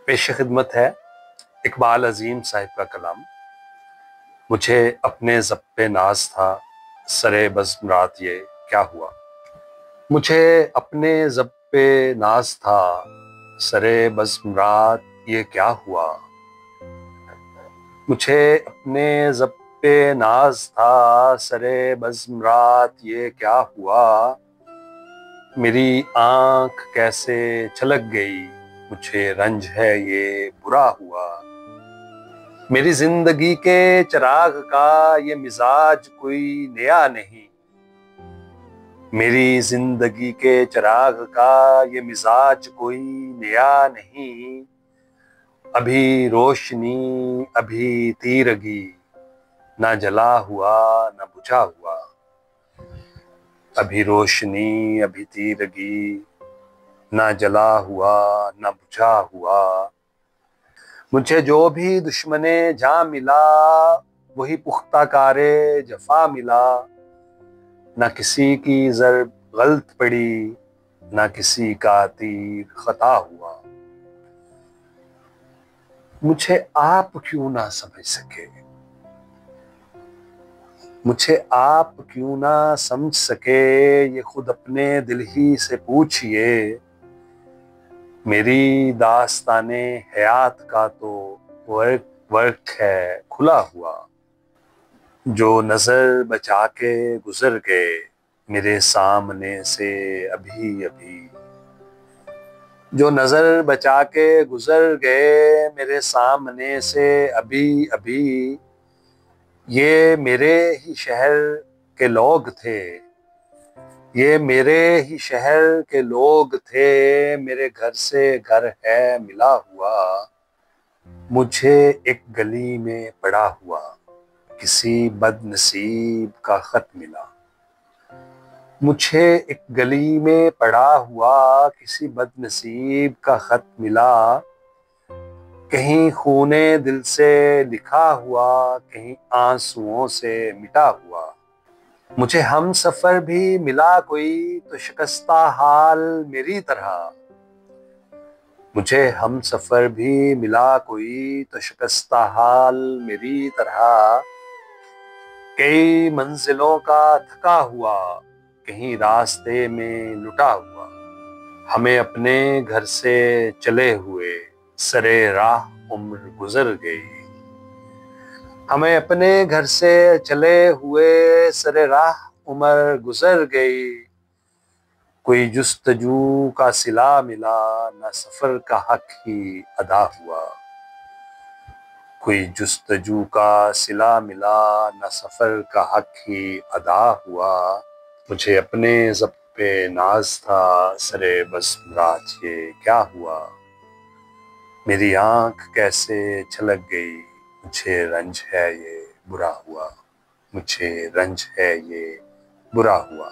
पेश खिदमत है इकबाल अजीम साहिब का कलाम। मुझे अपने ज़ब्ते नाज था सरे बज़्म रात ये क्या हुआ। मुझे अपने ज़ब्ते नाज था सरे बज़्म रात ये क्या हुआ। मुझे अपने ज़ब्ते नाज था सरे बज़्म रात ये क्या हुआ। मेरी आंख कैसे छलक गई, मुझे रंज है ये बुरा हुआ। मेरी जिंदगी के चिराग का ये मिजाज कोई नया नहीं। मेरी जिंदगी के चिराग का ये मिजाज कोई नया नहीं। अभी रोशनी अभी तीरगी, ना जला हुआ ना बुझा हुआ। अभी रोशनी अभी तीरगी, ना जला हुआ ना बुझा हुआ। मुझे जो भी दुश्मने जा मिला, वही पुख्ता कारे जफा मिला। ना किसी की ज़र्ब गलत पड़ी, ना किसी का तीर खता हुआ। मुझे आप क्यों ना समझ सके, मुझे आप क्यों ना समझ सके, ये खुद अपने दिल ही से पूछिए। मेरी दास्ताने हयात का तो वर्क है खुला हुआ। जो नजर बचा के गुजर गए मेरे सामने से अभी अभी। जो नजर बचा के गुजर गए मेरे सामने से अभी अभी। ये मेरे ही शहर के लोग थे, ये मेरे ही शहर के लोग थे। मेरे घर से घर है मिला हुआ। मुझे एक गली में पड़ा हुआ किसी बदनसीब का खत मिला। मुझे एक गली में पड़ा हुआ किसी बदनसीब का खत मिला। कहीं खूने दिल से लिखा हुआ, कहीं आंसुओं से मिटा हुआ। मुझे हम सफर भी मिला कोई तो शिकस्ता हाल मेरी तरह। मुझे हम सफर भी मिला कोई तो शिकस्ता हाल मेरी तरह। कई मंजिलों का थका हुआ, कहीं रास्ते में लुटा हुआ। हमें अपने घर से चले हुए सरे राह उम्र गुजर गई। हमें अपने घर से चले हुए सरे राह उम्र गुजर गई। कोई जुस्तजू का सिला मिला, ना सफर का हक ही अदा हुआ। कोई जुस्तजू का सिला मिला, ना सफर का हक ही अदा हुआ। मुझे अपने ज़ब्ते नाज था सरे बज़्म रात ये क्या हुआ। मेरी आंख कैसे छलक गई, मुझे रंज है ये बुरा हुआ। मुझे रंज है ये बुरा हुआ।